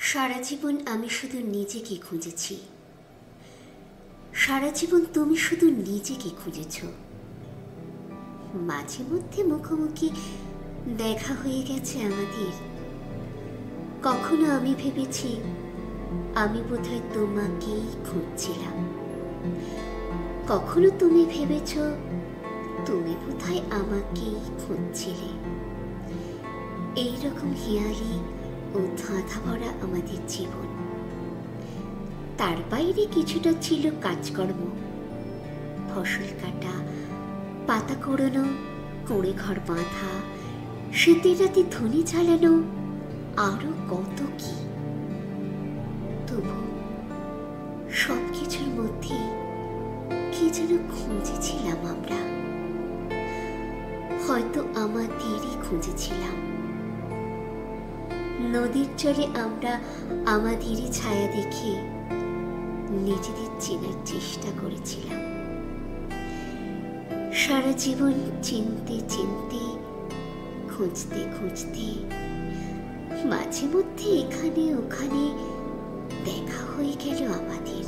সারা জীবন আমি শুধু নিজেকে খুঁজেছি, সারা জীবন তুমি শুধু নিজেকে খুঁজেছ। মাঝে মধ্যে মুখোমুখি দেখা হয়ে গেছে আমাদের। কখনো আমি ভেবেছি আমি বোধহয় তোমাকেই খুঁজছিলাম, কখনো তুমি ভেবেছ তুমি বোধহয় আমাকেই খুঁজছিলে। এইরকম হেয়ালি ও ধাঁধা ভরা আমাদের জীবন। তার বাইরে কিছুটা ছিল কাজকর্ম, ফসল কাটা, পাতা কোড়ানো, কুঁড়ে ঘর বাঁধা, শীতের রাতে ধুনি জ্বালানো, আরো কত কি। তবু সবকিছুর মধ্যে কি যেন খুঁজেছিলাম আমরা, হয়তো আমাদেরই খুঁজেছিলাম। নদীর জলে আমরা আমাদেরই ছায়া দেখে নিজেদের চেনার চেষ্টা করেছিলাম। সারা জীবন চিনতে চিনতে, খুঁজতে খুঁজতে, মাঝে মধ্যে এখানে ওখানে দেখা হয়ে গেল আমাদের।